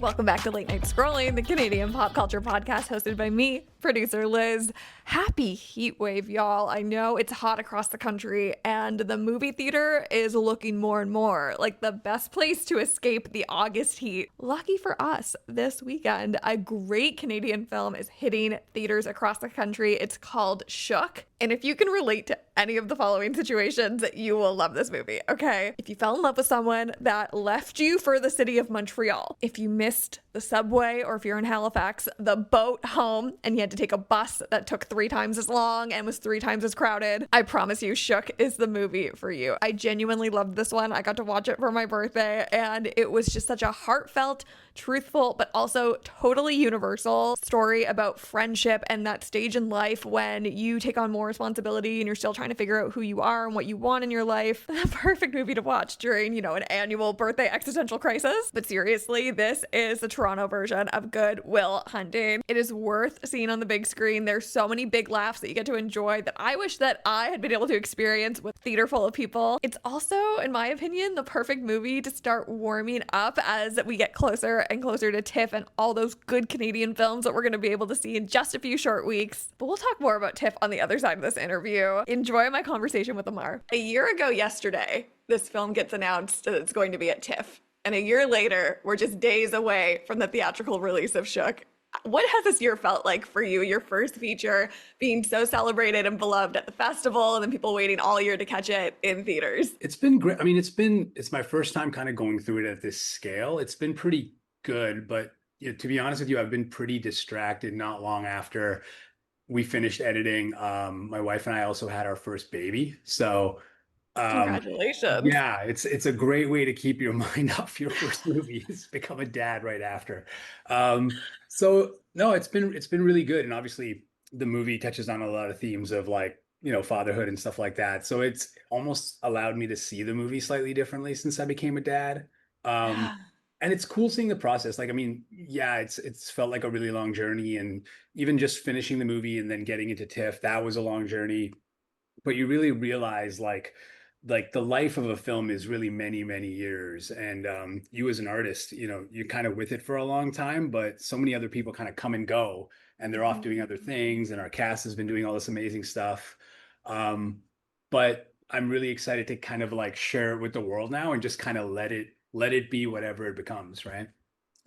Welcome back to Late Night Scrolling, the Canadian pop culture podcast hosted by me, producer Liz. Happy heat wave, y'all. I know it's hot across the country, and the movie theater is looking more and more like the best place to escape the August heat. Lucky for us, this weekend, a great Canadian film is hitting theaters across the country. It's called Shook. And if you can relate to any of the following situations, you will love this movie, okay? If you fell in love with someone that left you for the city of Montreal, if you missed the subway, or if you're in Halifax, the boat home, and you had to take a bus that took 3 times as long and was 3 times as crowded, I promise you, Shook is the movie for you. I genuinely loved this one. I got to watch it for my birthday, and it was just such a heartfelt, truthful, but also totally universal story about friendship and that stage in life when you take on more responsibility and you're still trying to figure out who you are and what you want in your life. The perfect movie to watch during, an annual birthday existential crisis. But seriously, this is the Toronto version of Good Will Hunting. It is worth seeing on the big screen. There's so many big laughs that you get to enjoy that I wish that I had been able to experience with a theater full of people. It's also, in my opinion, the perfect movie to start warming up as we get closer and closer to TIFF and all those good Canadian films that we're going to be able to see in just a few short weeks. But we'll talk more about TIFF on the other side of this interview. Enjoy my conversation with Amar. A year ago yesterday, this film gets announced that it's going to be at TIFF. And a year later, we're just days away from the theatrical release of Shook. What has this year felt like for you? Your first feature being so celebrated and beloved at the festival, and then people waiting all year to catch it in theaters. It's been great. I mean, it's my first time kind of going through it at this scale. It's been pretty good, but to be honest with you, I've been pretty distracted not long after we finished editing. My wife and I also had our first baby. So Congratulations. yeah, it's a great way to keep your mind off your first movie is become a dad right after. So no, it's been really good. And obviously the movie touches on a lot of themes of fatherhood and stuff like that. So it's almost allowed me to see the movie slightly differently since I became a dad. Um, Yeah. and it's cool seeing the process. Like, I mean, yeah, it's felt like a really long journey, and even just finishing the movie and then getting into TIFF, that was a long journey. But you really realize like the life of a film is really many, many years. And you as an artist, you're kind of with it for a long time, but so many other people kind of come and go, and they're off doing other things. And our cast has been doing all this amazing stuff. But I'm really excited to kind of like share it with the world now and just kind of let it be whatever it becomes, right?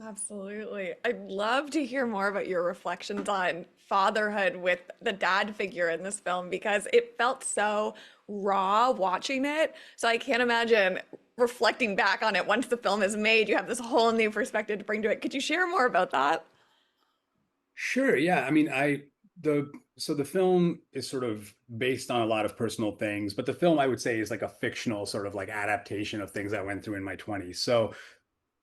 Absolutely. I'd love to hear more about your reflections on fatherhood with the dad figure in this film because it felt so raw watching it. So I can't imagine reflecting back on it once the film is made. You have this whole new perspective to bring to it. Could you share more about that? Sure. Yeah. I mean, the film is sort of based on a lot of personal things, but the film I would say is like a fictional sort of like adaptation of things I went through in my 20s. So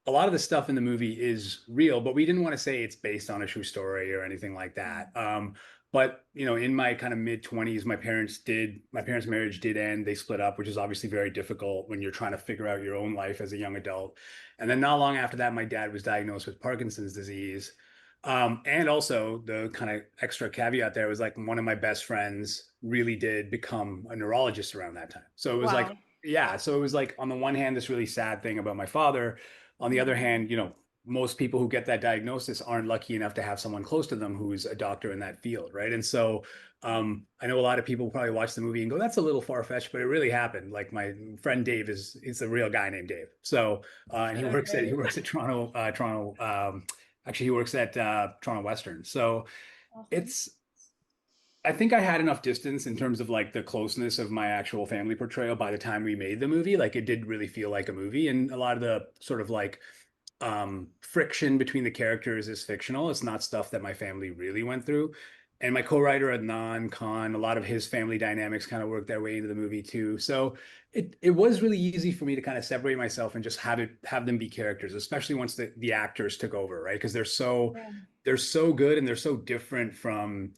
a lot of the stuff in the movie is real, but we didn't want to say it's based on a true story or anything like that. But in my kind of mid 20s, my parents' marriage did end. They split up, which is obviously very difficult when you're trying to figure out your own life as a young adult. And then not long after that, my dad was diagnosed with Parkinson's disease. And also the kind of extra caveat there was like one of my best friends really did become a neurologist around that time. So it was like, Wow. yeah. So it was like on the one hand, this really sad thing about my father. On the other hand, most people who get that diagnosis aren't lucky enough to have someone close to them who's a doctor in that field, right? And so I know a lot of people probably watch the movie and go, "That's a little far-fetched," but it really happened. Like my friend Dave is a real guy named Dave. So and he works at Toronto. Actually, he works at Toronto Western. So Awesome. it's I think I had enough distance in terms of like the closeness of my actual family portrayal by the time we made the movie. Like it did really feel like a movie, and a lot of the sort of like friction between the characters is fictional. It's not stuff that my family really went through. And my co-writer Adnan Khan, a lot of his family dynamics kind of worked their way into the movie too. So it was really easy for me to kind of separate myself and just have them be characters, especially once the actors took over, right? Because Yeah. they're so good and they're so different from,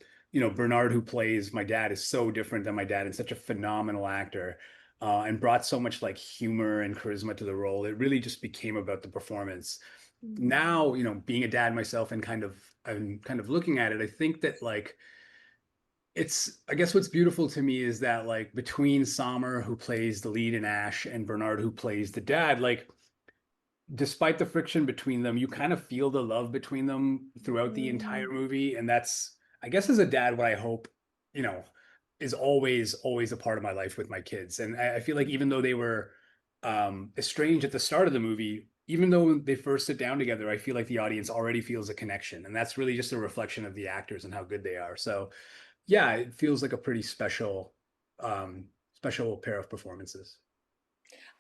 Bernard, who plays my dad, is so different than my dad and such a phenomenal actor. And brought so much like humor and charisma to the role. It really just became about the performance. Now, being a dad myself and I'm kind of looking at it, I think that like I guess what's beautiful to me is that like between Sommer, who plays the lead in Ash, and Bernard, who plays the dad, like despite the friction between them, you kind of feel the love between them throughout the entire Mm. movie. And that's, I guess, as a dad, what I hope, you know, is always a part of my life with my kids. And I feel like even though they were estranged at the start of the movie, even though they first sit down together, I feel like the audience already feels a connection. And that's really just a reflection of the actors and how good they are. So yeah, it feels like a pretty special pair of performances.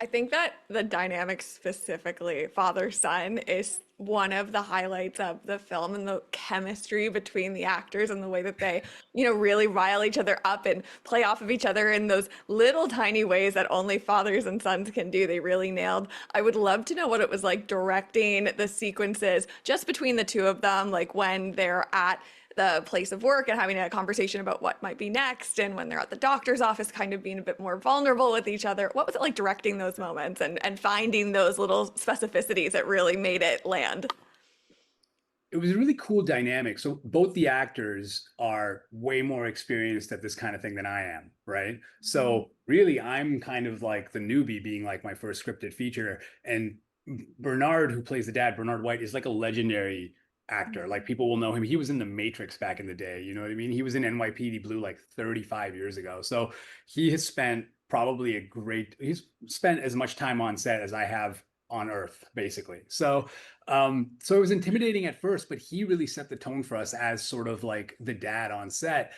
I think that the dynamic specifically, father son, is one of the highlights of the film and the chemistry between the actors and the way that they, really rile each other up and play off of each other in those little tiny ways that only fathers and sons can do. They really nailed. I would love to know what it was like directing the sequences just between the two of them, like when they're at the place of work and having a conversation about what might be next, and when they're at the doctor's office kind of being a bit more vulnerable with each other. What was it like directing those moments and finding those little specificities that really made it land? It was a really cool dynamic. So both the actors are way more experienced at this kind of thing than I am, right? So really, I'm kind of like the newbie, being like my first scripted feature. And Bernard, who plays the dad, Bernard White, is like a legendary actor. Like people will know him. He was in The Matrix back in the day. You know what I mean? He was in NYPD Blue like 35 years ago. So he has spent he's spent as much time on set as I have on Earth, basically. So it was intimidating at first, but he really set the tone for us as sort of like the dad on set,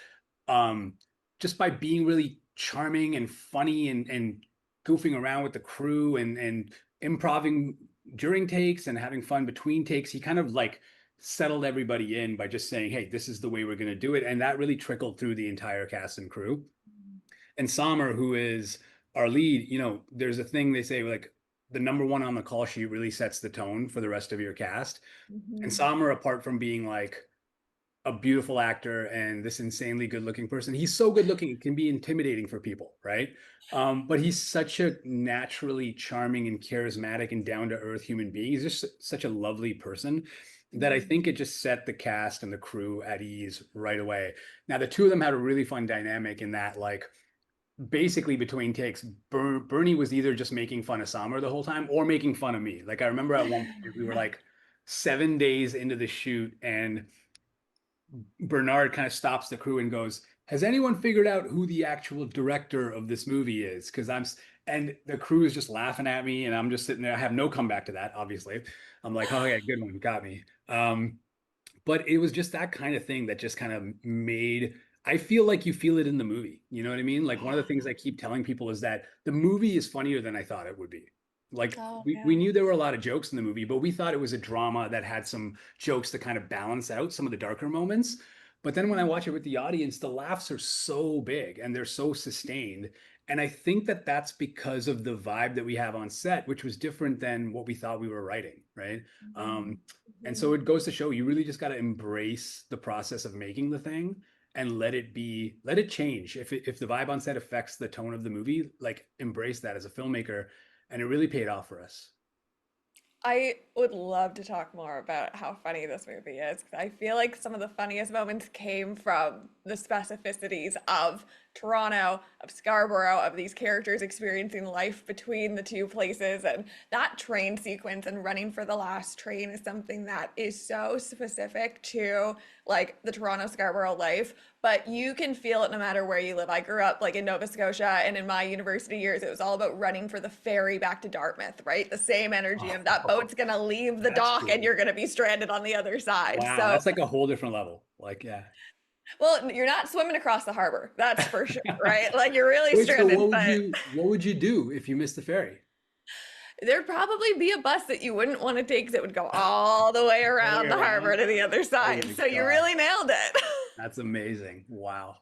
um, just by being really charming and funny and goofing around with the crew and improving during takes and having fun between takes. He kind of like settled everybody in by just saying, "Hey, this is the way we're going to do it," and that really trickled through the entire cast and crew. And Sommer, who is our lead, there's a thing they say like the number one on the call sheet really sets the tone for the rest of your cast. And Mhm. Sommer, apart from being like a beautiful actor and this insanely good looking person, he's so good looking, it can be intimidating for people, right? But he's such a naturally charming and charismatic and down to earth human being. He's just such a lovely person that I think it just set the cast and the crew at ease right away. Now, the two of them had a really fun dynamic in that, like, basically between takes, Bernie was either just making fun of Summer the whole time or making fun of me. Like I remember at one point we were like 7 days into the shoot, and Bernard kind of stops the crew and goes, "Has anyone figured out who the actual director of this movie is?" Because and the crew is just laughing at me, and I'm just sitting there. I have no comeback to that, obviously. I'm like, "Oh yeah, good one, got me." But it was just that kind of thing that just kind of made, I feel like you feel it in the movie. You know what I mean? Like one of the things I keep telling people is that the movie is funnier than I thought it would be. Like Oh, we yeah. knew there were a lot of jokes in the movie, but we thought it was a drama that had some jokes to kind of balance out some of the darker moments. But then when I watch it with the audience, the laughs are so big and they're so sustained. And I think that that's because of the vibe that we have on set, which was different than what we thought we were writing, right? Um, and so it goes to show you really just got to embrace the process of making the thing and let it change. If the vibe on set affects the tone of the movie, like embrace that as a filmmaker. And it really paid off for us. I would love to talk more about how funny this movie is, because I feel like some of the funniest moments came from the specificities of Toronto, of Scarborough, of these characters experiencing life between the two places. And that train sequence and running for the last train is something that is so specific to like the Toronto Scarborough life, but you can feel it no matter where you live. I grew up like in Nova Scotia, and in my university years, it was all about running for the ferry back to Dartmouth, right? The same energy of that Oh, boat's gonna leave the that's dock and cool. you're gonna be stranded on the other side. Wow, So, that's like a whole different level. Like, yeah. well, you're not swimming across the harbor, that's for sure, right? Like you're really Wait, so stranded, but what would you do if you missed the ferry? there'd probably be a bus that you wouldn't want to take that would go all the way All the way around the harbor around? to the other Oh side. my So you God. really nailed it. That's amazing. Wow.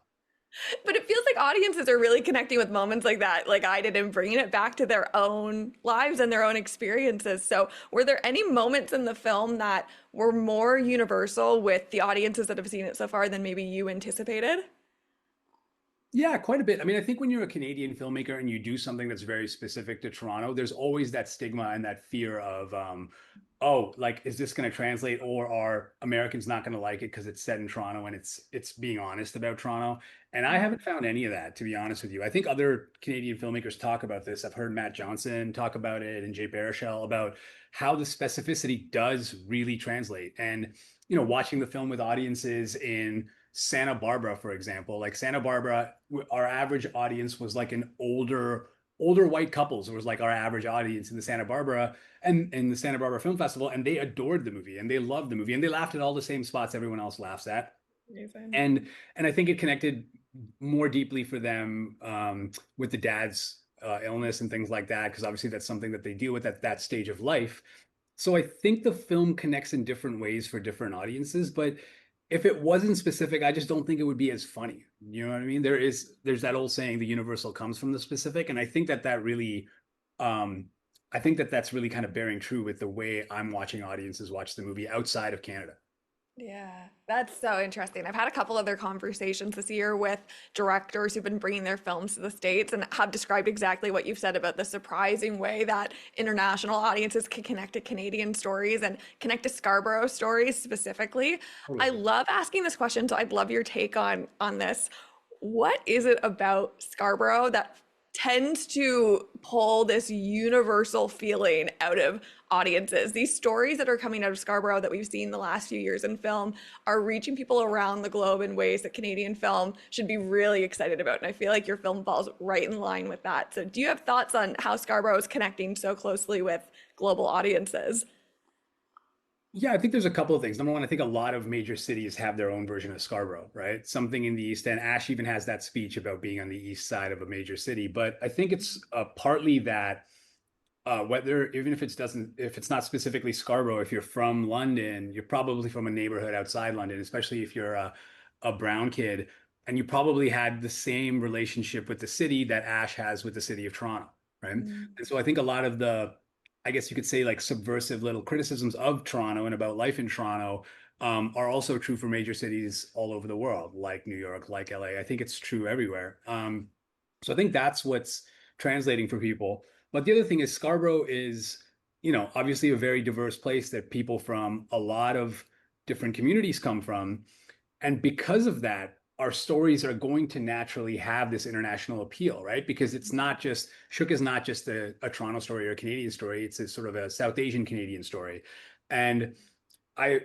But it feels like audiences are really connecting with moments like that, like I did, and bringing it back to their own lives and their own experiences. So, were there any moments in the film that were more universal with the audiences that have seen it so far than maybe you anticipated? Yeah, quite a bit. I mean, I think when you're a Canadian filmmaker and you do something that's very specific to Toronto, there's always that stigma and that fear of oh, like, is this going to translate, or are Americans not going to like it because it's set in Toronto and it's being honest about Toronto? And I haven't found any of that, to be honest with you. I think other Canadian filmmakers talk about this. I've heard Matt Johnson talk about it and Jay Baruchel about how the specificity does really translate. And, watching the film with audiences in Santa Barbara, for example, like Santa Barbara, our average audience was like an older white couples. It was like our average audience in the Santa Barbara and in the Santa Barbara Film Festival, and they adored the movie and they loved the movie and they laughed at all the same spots everyone else laughs at. Amazing. And I think it connected more deeply for them, with the dad's illness and things like that, because obviously that's something that they deal with at that stage of life. So I think the film connects in different ways for different audiences, but if it wasn't specific, I just don't think it would be as funny. You know what I mean? There's that old saying, the universal comes from the specific, and I think that really, I think that's really kind of bearing true with the way I'm watching audiences watch the movie outside of Canada. Yeah, that's so interesting. I've had a couple other conversations this year with directors who've been bringing their films to the States and have described exactly what you've said about the surprising way that international audiences can connect to Canadian stories and connect to Scarborough stories specifically. I Totally. love asking this question, so I'd love your take on this. What is it about Scarborough that tends to pull this universal feeling out of audiences? These stories that are coming out of Scarborough that we've seen the last few years in film are reaching people around the globe in ways that Canadian film should be really excited about. And I feel like your film falls right in line with that. So do you have thoughts on how Scarborough is connecting so closely with global audiences? Yeah, I think there's a couple of things. Number one, I think a lot of major cities have their own version of Scarborough, right? Something in the East End. Ash even has that speech about being on the east side of a major city. But I think it's partly that, whether even if it's not specifically Scarborough, if you're from London, you're probably from a neighborhood outside London, especially if you're a brown kid, and you probably had the same relationship with the city that Ash has with the city of Toronto, right? And Mm, so I think a lot of the, I guess you could say, like, subversive little criticisms of Toronto and about life in Toronto, are also true for major cities all over the world, like New York, like LA. I think it's true everywhere. So I think that's what's translating for people. But the other thing is Scarborough is, obviously a very diverse place that people from a lot of different communities come from. And because of that, our stories are going to naturally have this international appeal, right? Because it's not just, Shook is not just a Toronto story or a Canadian story. It's a sort of a South Asian Canadian story. And I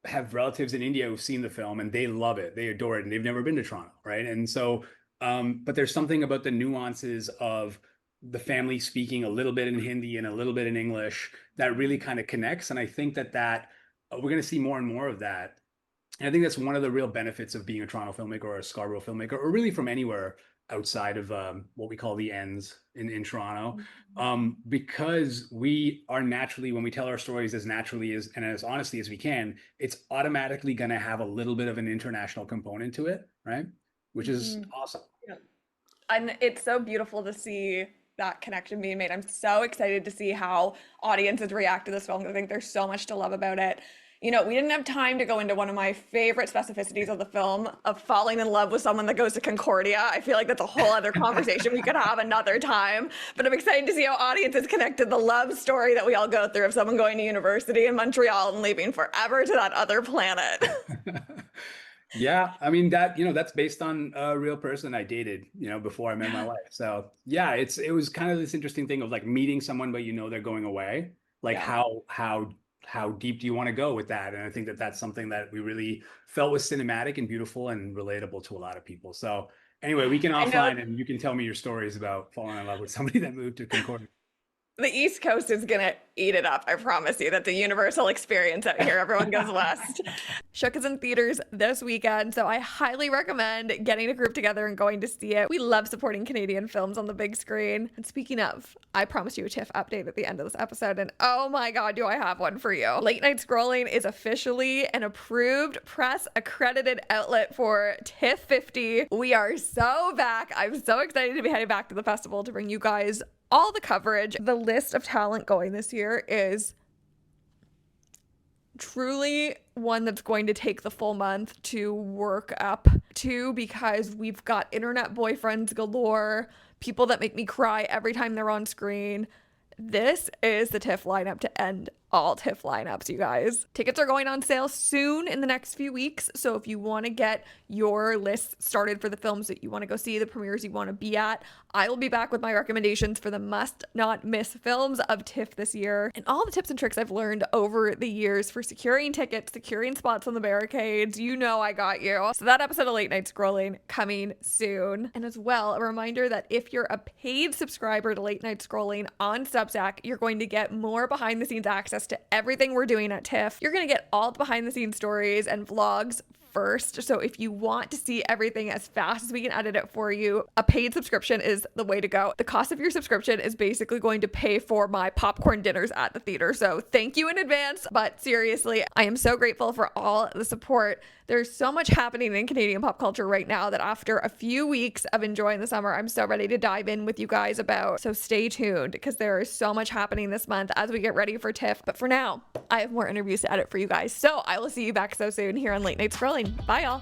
have relatives in India who've seen the film and they love it. They adore it, and they've never been to Toronto, right? And so, but there's something about the nuances of the family speaking a little bit in Hindi and a little bit in English that really kind of connects. And I think that we're going to see more and more of that. And I think that's one of the real benefits of being a Toronto filmmaker or a Scarborough filmmaker, or really from anywhere outside of, what we call the ends in Toronto, because we are naturally, when we tell our stories as naturally as and as honestly as we can, it's automatically going to have a little bit of an international component to it, right? Which is mhm. awesome. Yeah. And it's so beautiful to see that connection being made. I'm so excited to see how audiences react to this film. I think there's so much to love about it. We didn't have time to go into one of my favorite specificities of the film, of falling in love with someone that goes to Concordia. I feel like that's a whole other conversation we could have another time. But I'm excited to see how audiences connect to the love story that we all go through of someone going to university in Montreal and leaving forever to that other planet. Yeah, I mean that's based on a real person I dated, before I met my wife. So yeah, it was kind of this interesting thing of like meeting someone, but they're going away. Like Yeah. how deep do you want to go with that? And I think that's something that we really felt was cinematic and beautiful and relatable to a lot of people. So anyway, we can I know offline and you can tell me your stories about falling in love with somebody that moved to Concordia. the East Coast is gonna eat it up. I promise you. That's a universal experience out here. Everyone goes west. Shook is in theaters this weekend, so I highly recommend getting a group together and going to see it. We love supporting Canadian films on the big screen. And speaking of, I promised you a TIFF update at the end of this episode, and oh my god, do I have one for you. Late Night Scrolling is officially an approved press accredited outlet for TIFF 50. We are so back. I'm so excited to be heading back to the festival to bring you guys all the coverage. The list of talent going this year is truly one that's going to take the full month to work up to, because we've got internet boyfriends galore, people that make me cry every time they're on screen. This is the TIFF lineup to end all TIFF lineups, you guys. Tickets are going on sale soon in the next few weeks. So if you want to get your list started for the films that you want to go see, the premieres you want to be at, I will be back with my recommendations for the must not miss films of TIFF this year and all the tips and tricks I've learned over the years for securing tickets, securing spots on the barricades. You know I got you. So that episode of Late Night Scrolling coming soon. And as well, a reminder that if you're a paid subscriber to Late Night Scrolling on Substack, you're going to get more behind the scenes access to everything we're doing at TIFF. You're going to get all the behind the scenes stories and vlogs first. So if you want to see everything as fast as we can edit it for you, a paid subscription is the way to go. The cost of your subscription is basically going to pay for my popcorn dinners at the theater. So thank you in advance. But seriously, I am so grateful for all the support. There's so much happening in Canadian pop culture right now that after a few weeks of enjoying the summer, I'm so ready to dive in with you guys about. So stay tuned because there is so much happening this month as we get ready for TIFF. But for now, I have more interviews to edit for you guys. So I will see you back so soon here on Late Night Scrolling. Bye, y'all.